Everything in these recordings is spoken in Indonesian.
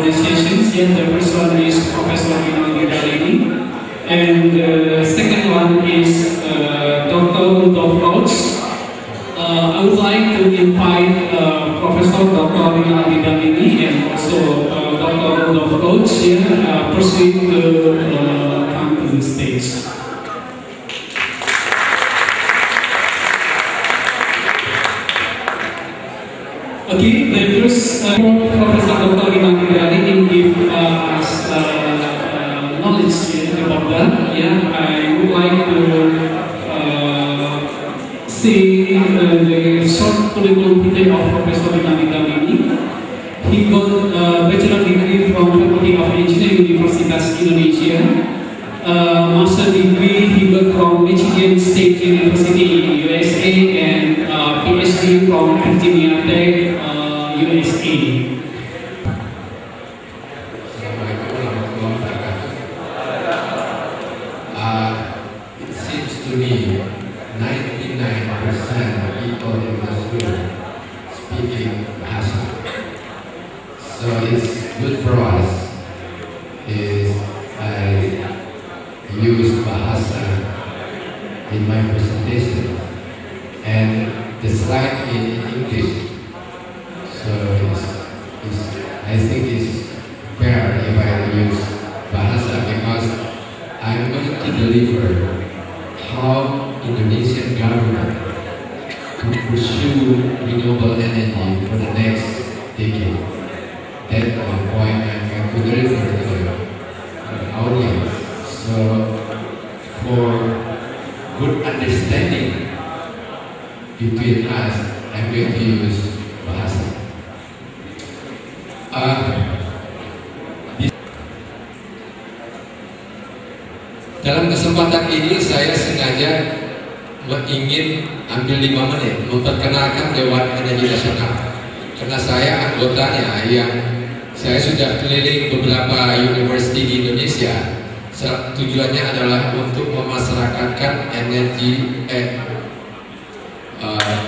organizations. Yeah, the first one is Professor Rinaldi Dalini, and the second one is Dr. Rudolf Coates. I would like to invite Professor Dr. Rinaldi Dalini and also Dr. Rudolf Coates here, proceed to come to the stage. Okay, the first Professor Dr. Rinaldi Dalini give us knowledge about that. Yeah, I would like to see the short curriculum vitae of Professor Rinaldi Dalini. He got a bachelor degree from Faculty of Engineering Universitas Indonesia. Master degree he got from Michigan State University in USA, and PhD from Virginia Tech, USA. It seems to me 99% of people in this room speaking Bahasa. So it's good for us is I use Bahasa in my presentation and the slide in English. So I think it's fair if I use Bahasa because I'm going to deliver how Indonesian government to pursue renewable energy for the next decade. That's the point I'm going to deliver to the audience. So for good understanding between us, I'm going to use Bahasa. Dalam kesempatan ini saya sengaja ingin ambil 5 menit memperkenalkan Dewan Energi Nasional karena saya anggotanya yang saya sudah keliling beberapa university di Indonesia. Tujuannya adalah untuk memasyarakatkan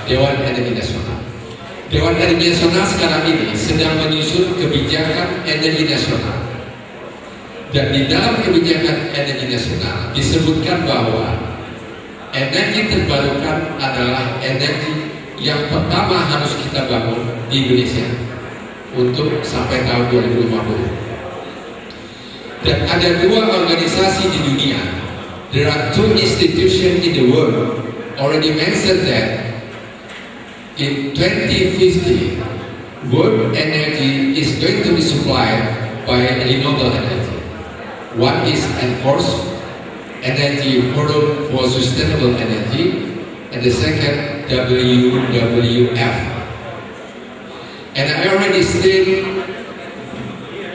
Dewan Energi Nasional. Dewan Energi Nasional sekarang ini sedang menyusun kebijakan energi nasional. Dan di dalam kebijakan energi nasional disebutkan bahwa energi terbarukan adalah energi yang pertama harus kita bangun di Indonesia untuk sampai tahun 2050. Dan ada 2 organisasi di dunia. There are 2 institutions in the world already mentioned that in 2050 world energy is going to be supplied by renewable energy. One is, of course, Energy Forum for Sustainable Energy, and the second, WWF. And I already stated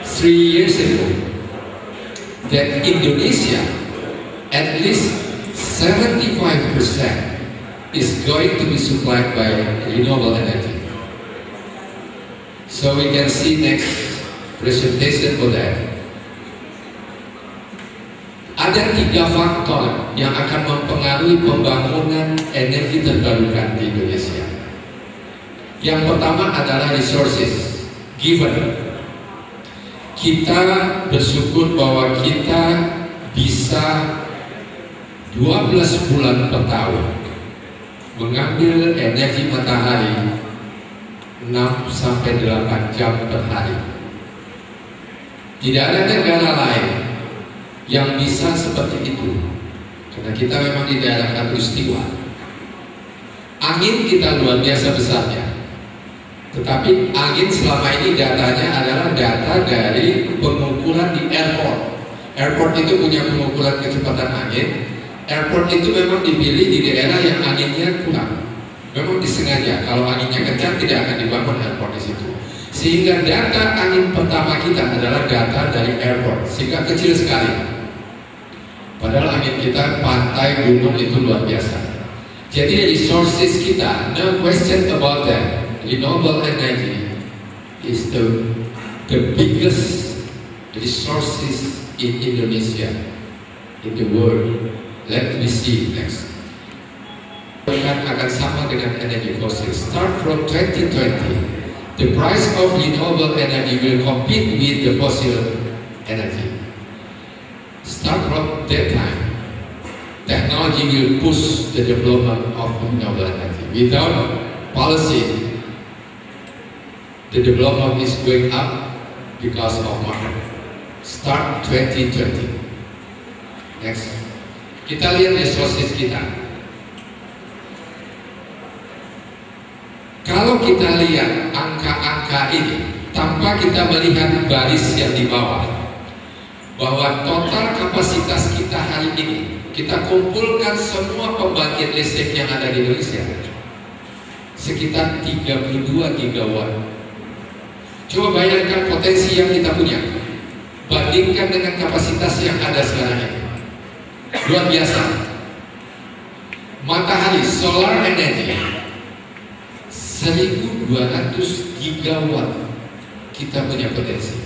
3 years ago that Indonesia, at least 75% is going to be supplied by renewable energy. So we can see next presentation for that. Ada 3 faktor yang akan mempengaruhi pembangunan energi terbarukan di Indonesia. Yang pertama adalah resources given. Kita bersyukur bahwa kita bisa 12 bulan per tahun mengambil energi matahari 6-8 jam per hari. Tidak ada negara lain yang bisa seperti itu, karena kita memang di daerah khatulistiwa. Angin kita luar biasa besarnya, tetapi angin selama ini datanya adalah data dari pengukuran di airport. Airport itu punya pengukuran kecepatan angin. Airport itu memang dipilih di daerah yang anginnya kurang. Memang disengaja, kalau anginnya kencang tidak akan dibangun airport di situ. Sehingga data angin pertama kita adalah data dari airport, sehingga kecil sekali. Padahal angin kita pantai gunung itu luar biasa. Jadi resources kita, no question about that. Renewable energy is the biggest resources in Indonesia, in the world. Let me see next. Akan sama dengan energi fosil. Start from 2020, the price of renewable energy will compete with the fossil energy. Start from that time, technology will push the development of renewable energy. Without policy, the development is going up because of market. Start 2020. Next, kita lihat resources kita. Kalau kita lihat angka-angka ini tanpa kita melihat baris yang di bawah, bahwa total kapasitas kita hari ini, kita kumpulkan semua pembangkit listrik yang ada di Indonesia sekitar 32 gigawatt. Coba bayangkan potensi yang kita punya, bandingkan dengan kapasitas yang ada sekarang ini. Luar biasa. Matahari, solar energy 1200 gigawatt kita punya potensi.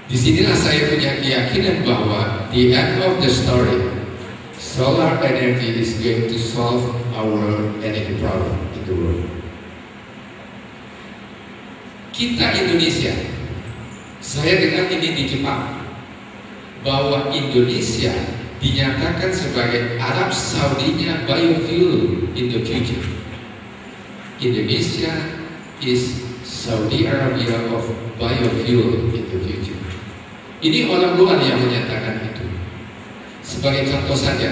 Disinilah saya punya keyakinan bahwa the end of the story, solar energy is going to solve our energy problem in the world. Kita Indonesia, saya dengar ini di Jepang, bahwa Indonesia dinyatakan sebagai Arab Saudinya biofuel in the future. Indonesia is Saudi Arabia of biofuel in the future. Ini orang luar yang menyatakan itu. Sebagai contoh saja,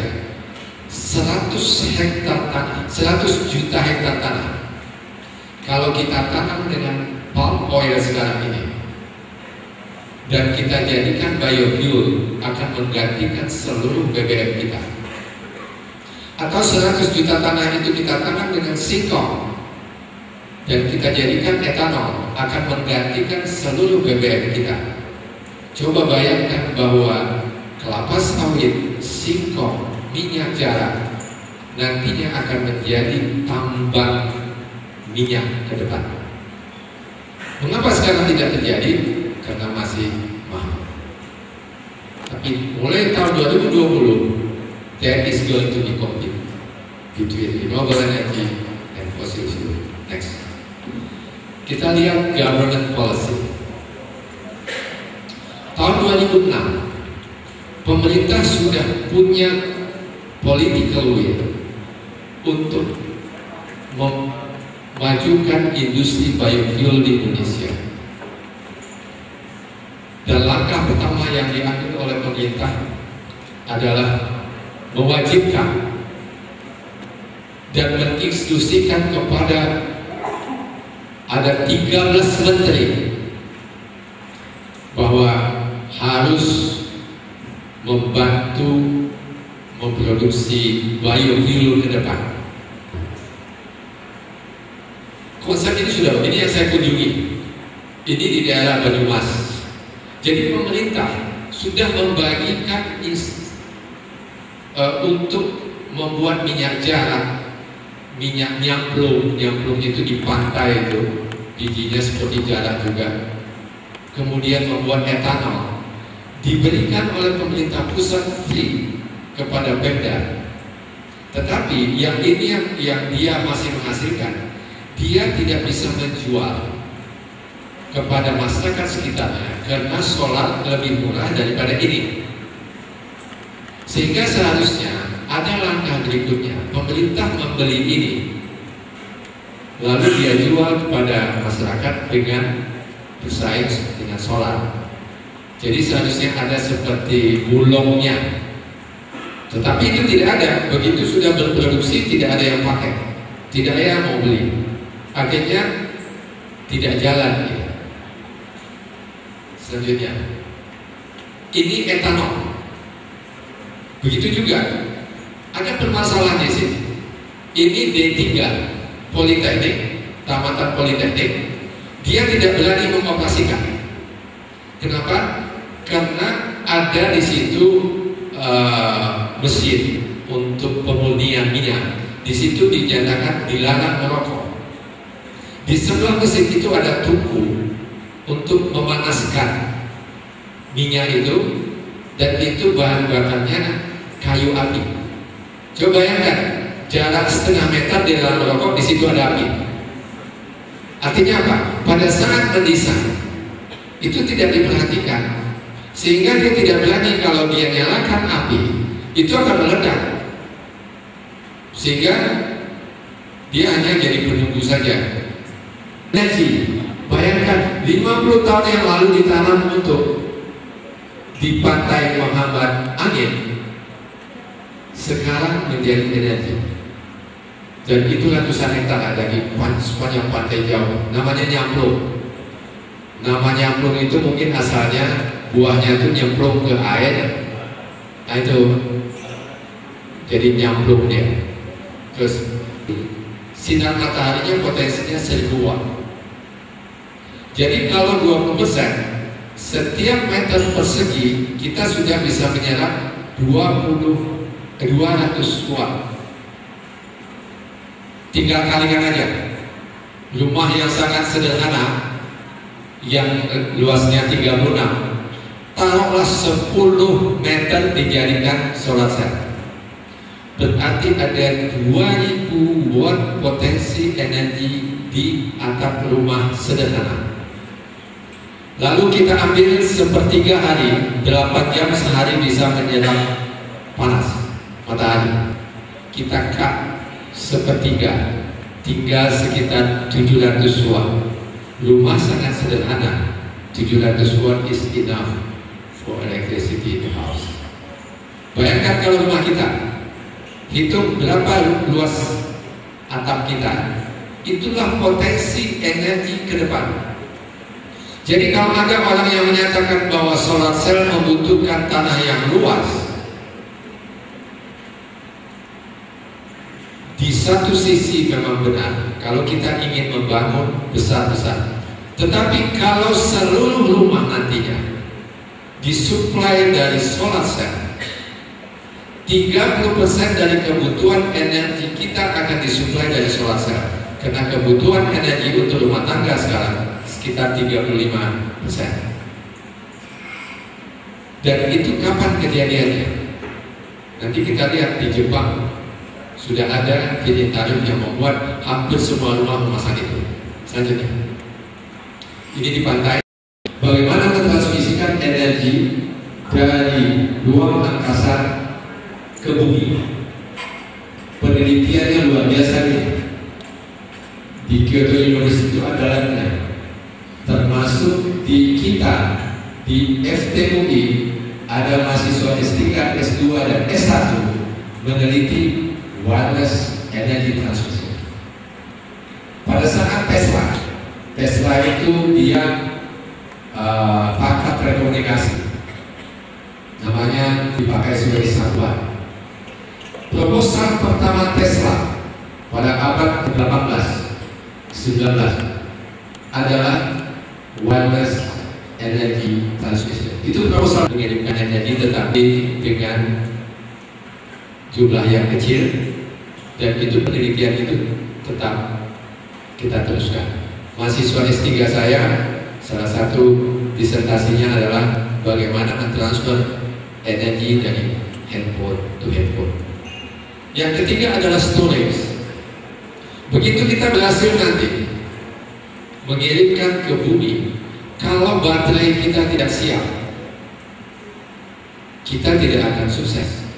100 hektar tanah, 100 juta hektar tanah, kalau kita tanam dengan palm oil sekarang ini dan kita jadikan biofuel, akan menggantikan seluruh BBM kita. Atau 100 juta tanah itu kita tanam dengan singkong dan kita jadikan etanol, akan menggantikan seluruh BBM kita. Coba bayangkan bahwa kelapa sawit, singkong, minyak jarak nantinya akan menjadi tambang minyak ke depan. Mengapa sekarang tidak terjadi? Karena masih mahal. Tapi mulai tahun 2020, there is going to be compete between renewable energy and fossil fuel. Next, kita lihat government policy. Tahun 2006, pemerintah sudah punya political will untuk memajukan industri biofuel di Indonesia. Dan langkah pertama yang diambil oleh pemerintah adalah mewajibkan dan menginstruksikan kepada ada 13 menteri bahwa harus membantu memproduksi biofuel ke depan. Konsep ini sudah, ini yang saya kunjungi, ini di daerah Banyumas. Jadi pemerintah sudah membagikan untuk membuat minyak jarak, minyak nyamplung itu di pantai itu, bijinya seperti jarak juga. Kemudian membuat etanol, diberikan oleh pemerintah pusat free kepada Pemda. Tetapi yang ini yang dia masih menghasilkan, dia tidak bisa menjual kepada masyarakat sekitarnya karena solar lebih murah daripada ini. Sehingga seharusnya ada langkah berikutnya, pemerintah membeli ini lalu dia jual kepada masyarakat dengan bersaing dengan solar. Jadi seharusnya ada seperti bulongnya, tetapi itu tidak ada. Begitu sudah berproduksi tidak ada yang pakai, tidak ada yang mau beli, akhirnya tidak jalan ya. Selanjutnya, ini etanol. Begitu juga ada permasalahan di sini. Ini D3 Politeknik, tamatan Politeknik, dia tidak berani mengoperasikan. Kenapa? Karena ada di situ mesin untuk pemurnian minyak. Di situ dinyatakan dilarang merokok. Di sebelah mesin itu ada tungku untuk memanaskan minyak itu, dan itu bahan bakarnya kayu api. Coba bayangkan, jarak setengah meter di dalam rokok, di situ ada api. Artinya apa? Pada saat mendesain itu tidak diperhatikan, sehingga dia tidak berani kalau dia nyalakan api itu akan meledak, sehingga dia hanya jadi penunggu saja. Energi, bayangkan 50 tahun yang lalu ditanam untuk di pantai menghambat angin, sekarang menjadi energi. Dan itu ratusan hektar ada di sepanjang pantai jauh. Namanya nyamplung. Nama nyamplung itu mungkin asalnya buahnya itu nyemplung ke air. Nah itu jadi nyamplung dia. Terus sinar mataharinya potensinya 1000 watt. Jadi kalau 20%, setiap meter persegi kita sudah bisa menyerap 200 watt. Tinggal kalikan aja. Rumah yang sangat sederhana yang luasnya 36, taruhlah 10 meter dijadikan solar cell, berarti ada 2000 watt potensi energi di atap rumah sederhana. Lalu kita ambil sepertiga hari, 8 jam sehari bisa menyerap panas matahari. Kita cut sepertiga, tinggal sekitar 700 watt. Rumah sangat sederhana, 700 watt is enough for electricity in the house. Bayangkan kalau rumah kita, hitung berapa luas atap kita, itulah potensi energi ke depan. Jadi kalau ada orang yang menyatakan bahwa solar cell membutuhkan tanah yang luas, di satu sisi memang benar kalau kita ingin membangun besar-besar. Tetapi kalau seluruh rumah nantinya disuplai dari solar cell, 30% dari kebutuhan energi kita akan disuplai dari solar cell. Karena kebutuhan energi untuk rumah tangga sekarang sekitar 35%. Dan itu kapan kejadiannya? Nanti kita lihat di Jepang sudah ada feed-in tarif yang membuat hampir semua rumah memasang itu. Selanjutnya, ini di pantai. Bagaimana mentransmisikan energi dari ruang angkasa ke bumi? Penelitiannya luar biasa nih. Di Kyoto University itu ada labnya, termasuk di kita di FTUI ada mahasiswa S3, S2 dan S1 meneliti wireless energy transmission. Pada saat Tesla itu dia pakar telekomunikasi, namanya dipakai sebagai satuan. Proposal pertama Tesla pada abad ke-18 19 adalah wireless energy transmission. Itu proposal mengirimkan energi tetapi dengan jumlah yang kecil, dan itu penelitian itu tetap kita teruskan. Mahasiswa S3 saya salah satu disertasinya adalah bagaimana mentransfer energi dari handphone to handphone. Yang ketiga adalah storage. Begitu kita berhasil nanti mengirimkan ke bumi, kalau baterai kita tidak siap, kita tidak akan sukses.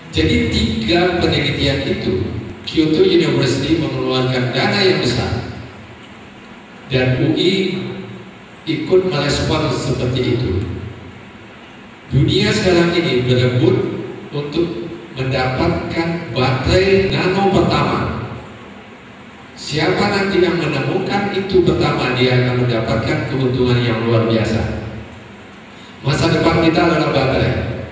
Jadi 3 penelitian itu Kyoto University mengeluarkan dana yang besar, dan UI ikut merespon seperti itu. Dunia sekarang ini berebut untuk mendapatkan baterai nano pertama. Siapa nanti yang menemukan itu pertama, dia akan mendapatkan keuntungan yang luar biasa. Masa depan kita adalah baterai.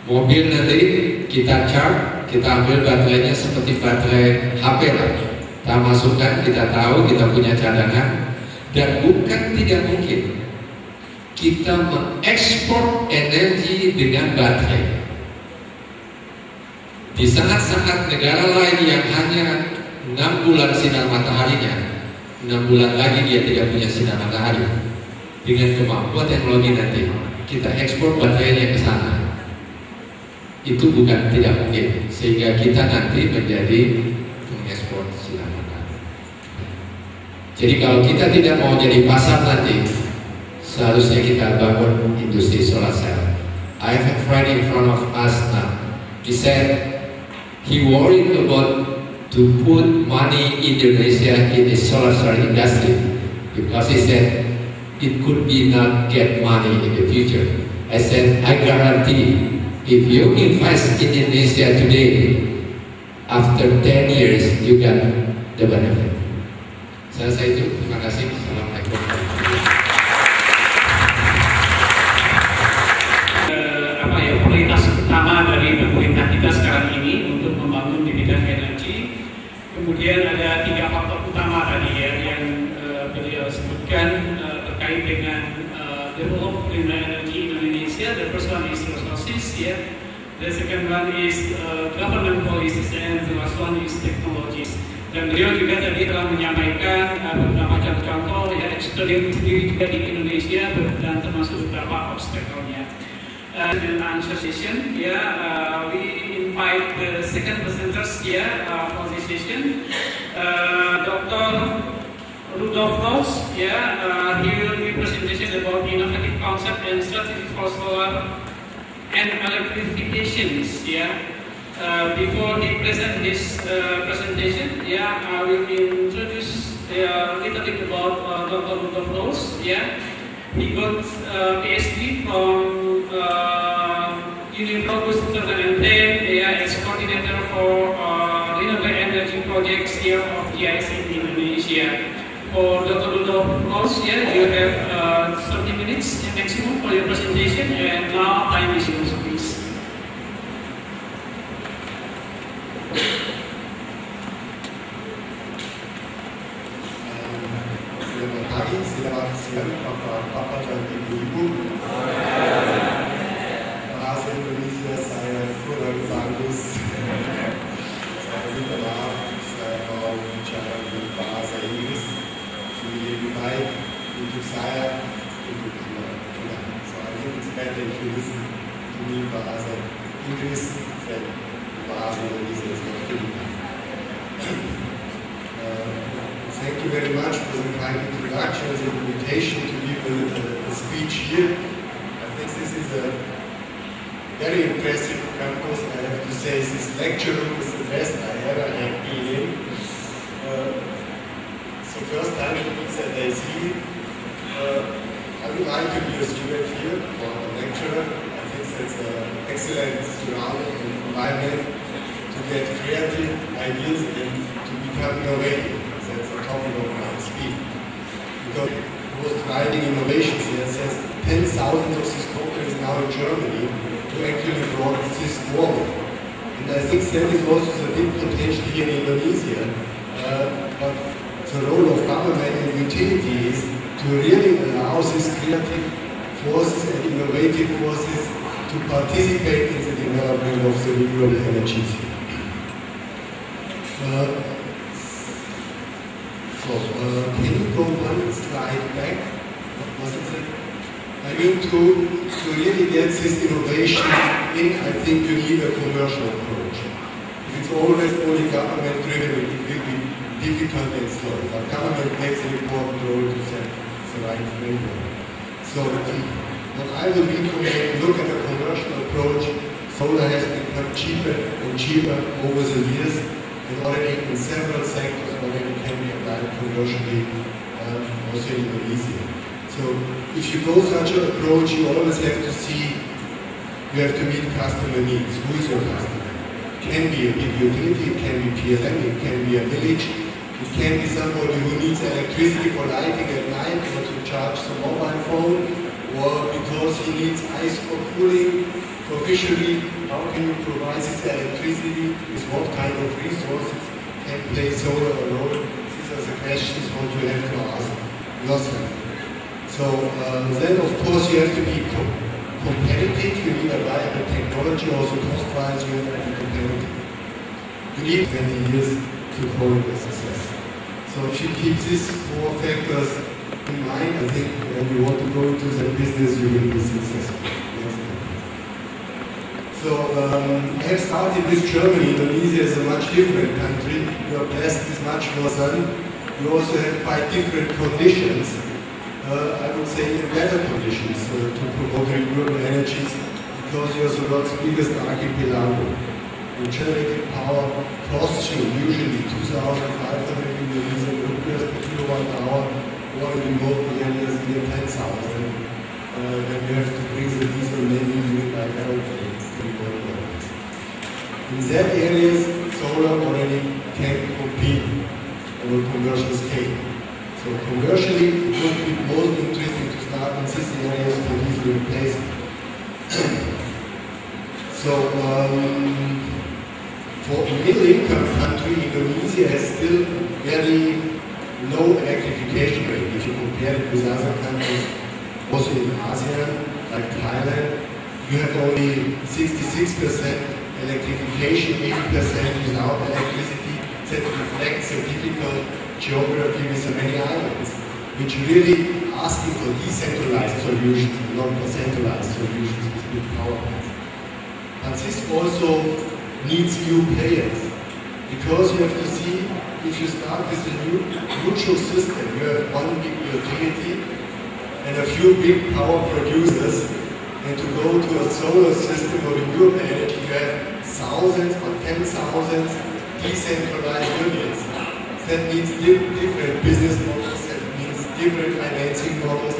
Mobil nanti kita charge, kita ambil baterainya seperti baterai HP lah. Kita masukkan, kita tahu, kita punya cadangan. Dan bukan tidak mungkin kita mengekspor energi dengan baterai. Di saat-saat negara lain yang hanya 6 bulan sinar mataharinya, 6 bulan lagi dia tidak punya sinar matahari. Dengan kemampuan teknologi nanti kita ekspor baterainya ke sana. Itu bukan tidak mungkin, sehingga kita nanti menjadi mengekspor sinar matahari. Jadi kalau kita tidak mau jadi pasar nanti, seharusnya kita bangun industri solar cell. I have a friend in front of us now. He said he worried about to put money in Indonesia in the solar cell industry because he said it could be not get money in the future. I said, I guarantee if you invest in Indonesia today, after 10 years you get the benefit. Saya rasa itu. Terima kasih. Assalamualaikum. Prioritas utama dari pemerintah kita sekarang ini untuk membangun di bidang energi. Kemudian ada 3 faktor utama tadi ya yang beliau sebutkan terkait dengan develop green energy in Indonesia. The first one is resources, yeah. The second one is government policies, and the last one is technologies. Dan beliau juga tadi telah menyampaikan beberapa contoh ya eksperimen sendiri juga di Indonesia dan termasuk beberapa obstacle-nya. In answer session, yeah, we invite the second presenters here for this session, Dr. Rudolf Ross. Yeah, he will be presentation about innovative concept and strategy for solar and electrifications. Yeah, before he present his presentation, yeah, I will introduce a little bit about Dr. Rudolf Ross. Yeah. He got PhD from August 2010 as coordinator for renewable energy projects here of GIC in Indonesia. For Dr. Rudolf Ross, yeah, you have 30 minutes maximum for your presentation, and now time is yours, please. Selamat pagi, selamat siang, Bapak dan Ibu-Ibu. Bahasa Indonesia saya kurang bagus. Saya minta maaf, saya mau bicara di bahasa Inggris. Ini lebih baik untuk saya, untuk kita. So I think it's better if you listen to me bahasa Inggris than bahasa Indonesia. Thank you very much for the kind introduction and the invitation to give a speech here. I think this is a very impressive campus. I have to say this lecture room is the best I ever have been in. So first time for me that I see. I would like to be a student here or a lecturer. I think that's an excellent surrounding and environment to get creative ideas and to become innovative. That's the topic of my speech. Because who was driving innovations here says 10,000 of these companies now in Germany to actually brought this forward. And I think that is also the big potential here in Indonesia. But the role of government and utility is to really allow these creative forces and innovative forces to participate in the development of the renewable energies. Can you go one slide back? What was it? I mean, to really get this innovation in, I think you need a commercial approach. If it's always only government driven, it will be difficult and slow. But government makes an important role to set the right framework. So what I will recommend, look at a commercial approach. Solar has become cheaper and cheaper over the years, and already in several sectors already can be applied commercially, also in Indonesia. So if you go such an approach, you always have to see, you have to meet customer needs. Who is your customer? It can be a big utility, it can be PSM, it can be a village, it can be somebody who needs electricity for lighting at night or to charge the mobile phone, or because he needs ice for cooling. For fishery, how can you provide this electricity with what kind of resources can play solar or not? These are the questions what you have to ask yourself. So then of course you have to be competitive, you need a viable technology, also cost-wise you have to be competitive. You need 20 years to call it a success. So if you keep these 4 factors in mind, I think when you want to go into the business you will be successful. So I have started with Germany. Indonesia is a much different country. Your best is much more sun. you also have quite different conditions, I would say even better conditions to promote renewable energies, because you're the world's biggest archipelago. And generating power costs you usually 2,500 Indonesian rupiah per kilowatt hour, or in remote areas near 10,000. Then you have to bring the diesel mainly unit by aeroplane to remote areas. In that areas, solar already can compete on a commercial scale. So commercially, it would be most interesting to start in these areas for diesel replacement. So, for a middle-income country, Indonesia has still very low electrification rate if you compare it with other countries. Also in ASEAN, like Thailand, you have only 66% electrification, 80% without electricity. That reflects a difficult geography with so many islands, which really asking for decentralized solutions, not for centralized solutions with big power plants. But this also needs new players, because you have to see, if you start with a new neutral system, you have one big utility and a few big power producers, and to go to a solar system or renewable energy, you have thousands or 10,000 decentralized units. That needs different business models, that needs different financing models,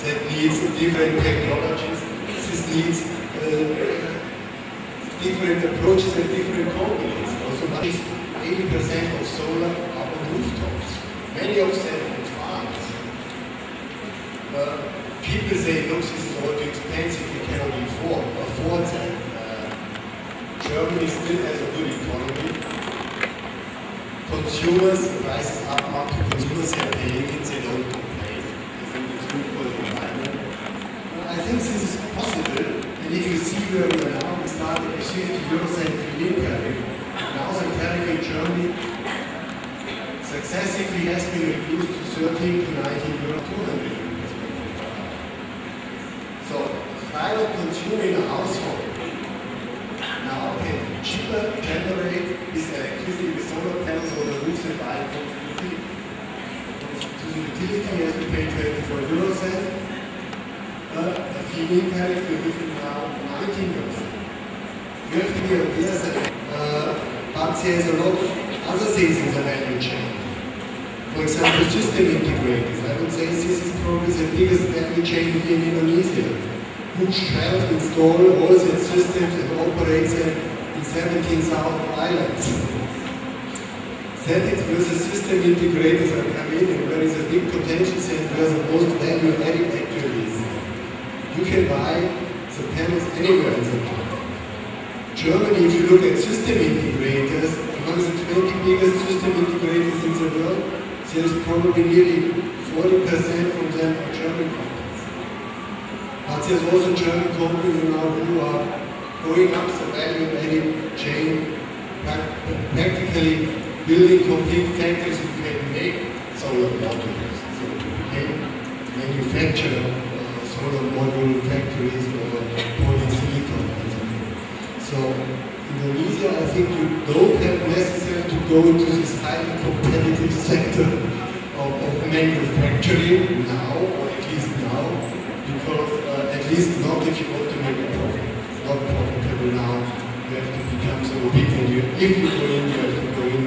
that needs different technologies, this needs different approaches and different companies. Also, 80% of solar are on rooftops, many of them on farms. People say, look, this is all too expensive, we cannot afford that. Germany still has a good economy. Consumers, the prices are up to consumers, they are paying it, they don't complain. I think it's good for the environment. I think this is possible, and if you see where we are now, we started at 50% feed-in tariff. Now the tariff in Germany successively has been reduced to 13 to 19 euro, 200 euros. So, private consumer in a household now can cheaper generate this electricity with solar panels on the roofs and buy it from the utility. So the utility has to pay 24 euro cents. The feed-in tariff will give you now 19 euro cents. You have to be aware that but there's a lot of other things in the value chain. For example, system integrators. I would say this is probably the biggest value chain in Indonesia, who shall install all the systems and operate them in 17,000 islands. That is where the system integrators are coming in, where is a big potential and where the most value added actually is. You can buy the panels anywhere in the world. Germany, if you look at system integrators, among the 20 biggest system integrators in the world, there is probably nearly 40% from them are German companies. But there's also German companies now who are going up the value-added chain, practically building complete factories who can make solar modules. So you can manufacture solar module factories or polysilicon. So Indonesia, I think you don't have necessarily to go into this highly competitive sector of manufacturing now, or at least now, because at least not if you want to make a profit. It's not profitable now. You have to become so big, and if you go in, you have to go in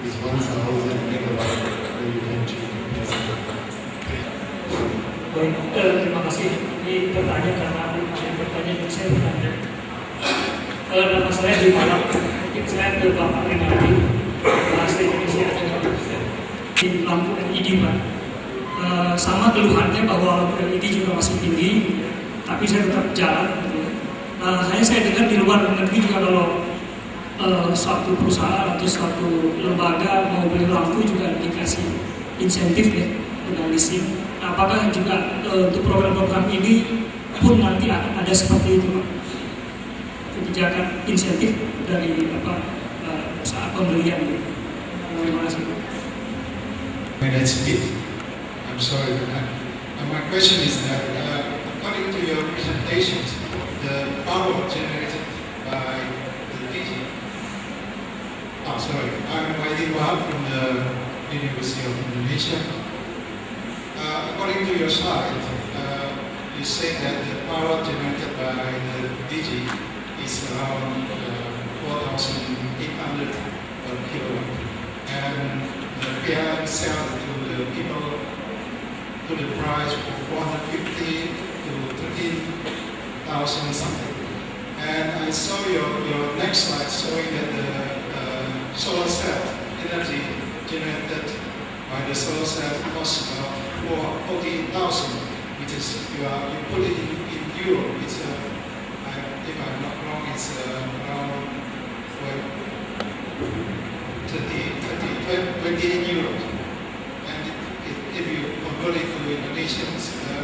with 1,000 megawatt manufacturing capacity. Baik, terima kasih. Ini pertanyaan karena ada pertanyaan yang saya bertanya. Nama saya di Malang, mungkin saya ke Bapak Renaldi, bahasa Indonesia di lampu LED, Pak. Sama keluhannya bahwa LED juga masih tinggi, tapi saya tetap jalan. Hanya saya dengar di luar negeri juga kalau suatu perusahaan atau suatu lembaga mau beli lampu juga dikasih insentif ya dengan leasing. Apakah juga untuk program-program ini pun nanti akan ada seperti itu, Pak? Kebijakan insentif dari usaha pembelian. Terima kasih. That's it. I'm sorry for that. My question is that according to your presentations, the power generated by the diesel. Oh, sorry. I'm Waidi Wahab from the University of Indonesia. According to your slide, you say that the power generated by the DG is around 4,800 per kilowatt, and the PLN sell to the people to the price of 450 to 13,000 something. And I saw your next slide showing that the solar cell energy generated by the solar cell costs about 40,000, which is you put it in euro. It's if I'm not wrong, it's around 28 euros. And if you convert it to Indonesian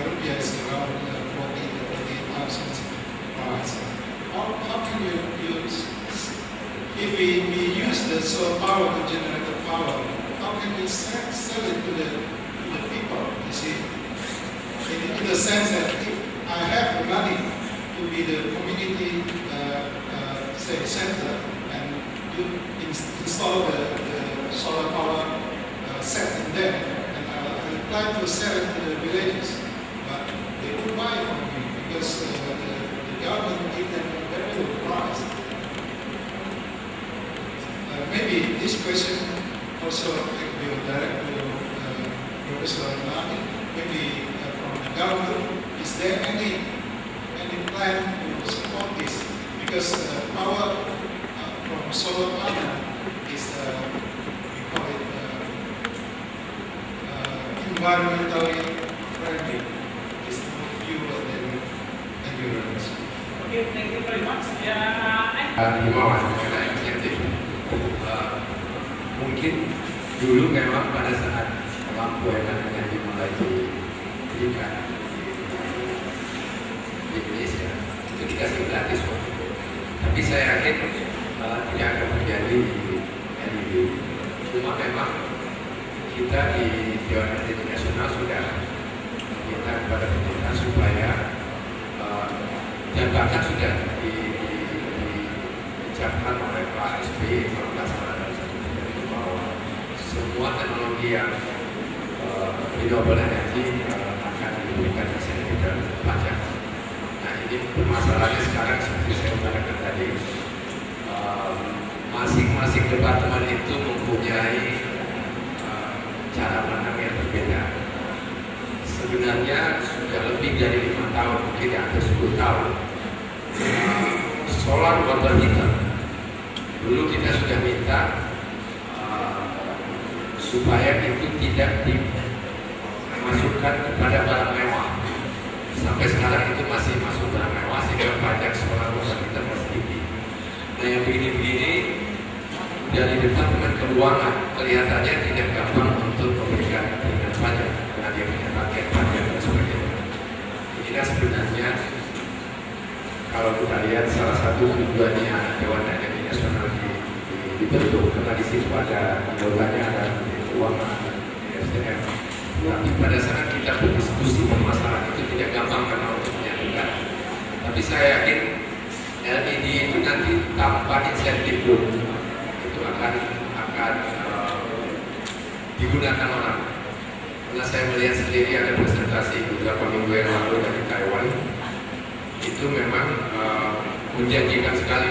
rupiah, it's around 40,000 to 48,000 price. How can you use, if we use the solar power to generate the power, how can we sell it to the people? You see, in the sense that if I have the money to be the community, say, center, and you install the solar power set in there, and I try to sell it to the villages, but they won't buy from me because the government gives them a very low price. Maybe this question also will direct to Professor Lani. Maybe from the government, is there any plan to support this? Because power from solar panel is we call it environmentally friendly. It's more fuel than endurance. Okay, thank you very much. Himbauan mengenai insentif. Mungkin dulu memang pada saat lampu energi dimulai diberikan di Indonesia itu dikasih gratis waktu itu. Tapi saya yakin tidak akan terjadi di LED. Cuma memang kita di Dewan Energi Nasional sudah meminta kepada pemerintah supaya dan bahkan sudah diucapkan oleh Pak SBY kalau nggak salah bahwa semua teknologi yang renewable energy akan diberikan insentif dan pajak. Nah, ini permasalahannya sekarang seperti saya katakan tadi, masing-masing departemen itu mempunyai cara pandang yang berbeda. Sebenarnya sudah lebih dari 5 tahun, mungkin hampir 10 tahun, solar water heater. Dulu kita sudah minta supaya itu tidak dimasukkan kepada barang mewah. Sampai sekarang itu masih masuk barang mewah sehingga pajak solar water heater masih tinggi. Nah, yang begini-begini dari Departemen Keuangan kelihatannya tidak gampang untuk memberikan keringanan pajak karena dia punya target pajak dan sebagainya. Ini sebenarnya kalau kita lihat salah satu tujuannya Dewan Energi Nasional dibentuk karena di situ ada anggotanya, ada keuangan, SDM. Tapi pada saat kita berdiskusi permasalahan itu tidak gampang karena untuk menyatukan. Tapi saya yakin LED itu nanti tanpa insentif pun itu akan digunakan orang. Karena saya melihat sendiri ada presentasi beberapa minggu yang lalu dari Taiwan, itu memang menjanjikan sekali.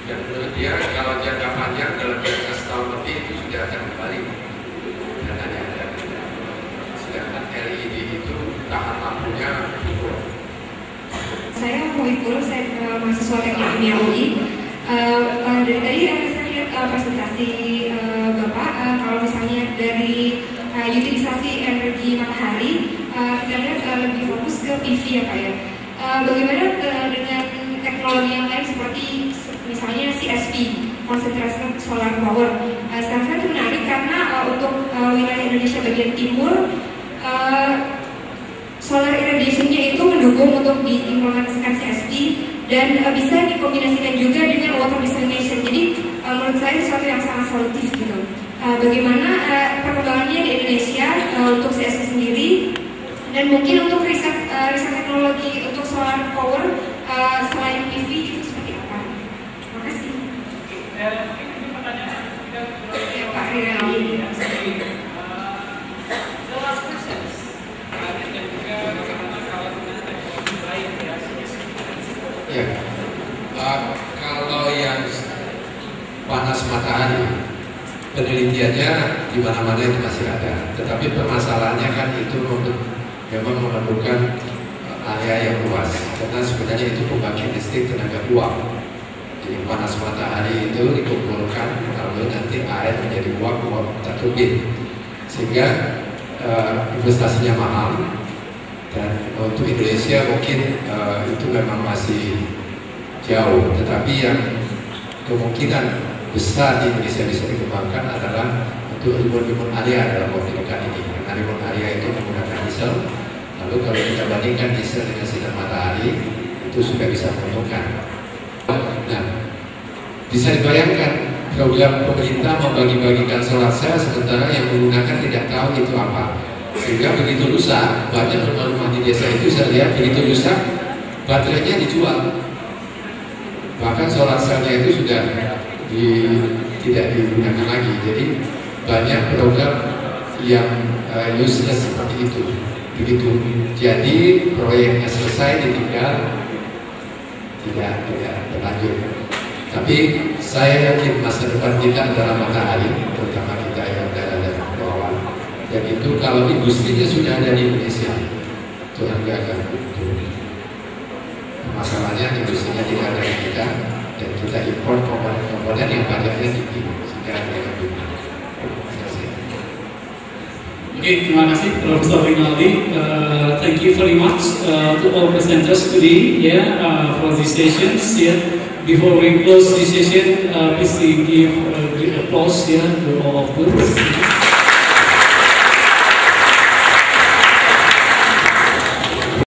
Dan menurut dia kalau jangka panjang dalam jangka setahun lebih itu sudah akan kembali dananya ada. Sedangkan LED itu tahan lampunya cukup. Saya Muhibur, saya mahasiswa Teknik Kimia UI. Dari tadi saya lihat presentasi Bapak, kalau misalnya dari utilisasi energi matahari, kita lihat lebih fokus ke PV ya Pak ya. Bagaimana dengan teknologi yang lain seperti misalnya CSP, Concentrated Solar Power. Sangat menarik karena untuk wilayah Indonesia bagian timur, solar irradiation-nya itu mendukung untuk diimplementasikan CSP dan bisa dikombinasikan juga dengan water desalination. Jadi menurut saya sesuatu yang sangat solutif gitu. Bagaimana perkembangannya di Indonesia untuk CSP sendiri dan mungkin untuk riset teknologi untuk solar power selain PV itu seperti apa? Terima kasih. Ini pertanyaan Pak Rizal. Ya, kalau yang panas matahari, penelitiannya di mana-mana itu masih ada. Tetapi permasalahannya kan itu memang memerlukan area yang luas. Karena sebenarnya itu pembangkit listrik tenaga uap. Jadi panas matahari itu dikumpulkan, lalu nanti air menjadi uap turbin, sehingga investasinya mahal. Dan untuk Indonesia mungkin itu memang masih jauh. Tetapi yang kemungkinan besar di Indonesia bisa dikembangkan adalah untuk rimbun-rimbun area dalam waktu dekat ini. Karena rimbun area itu menggunakan diesel. Lalu kalau kita bandingkan diesel dengan sinar matahari, itu sudah bisa menguntungkan. Nah, bisa dibayangkan program pemerintah membagi-bagikan solar cell sementara yang menggunakan tidak tahu itu apa. Sehingga begitu rusak, banyak rumah-rumah di desa itu saya lihat begitu rusak, baterainya dijual. Bahkan solar cell-nya itu sudah tidak digunakan lagi. Jadi banyak program yang useless seperti itu. Begitu jadi proyeknya selesai ditinggal, tidak berlanjut. Tapi saya yakin masa depan kita adalah matahari, terutama kita yang daerah bawah. Dan itu kalau industrinya sudah ada di Indonesia, itu harga akan turun. Masalahnya industrinya tidak ada di kita, dan kita impor komponen yang pajaknya tinggi, sehingga harga akan turun. Oke, terima kasih Profesor Rinaldi. Thank you very much to all presenters today, for these sessions. Before we close this session, please give applause to all of us.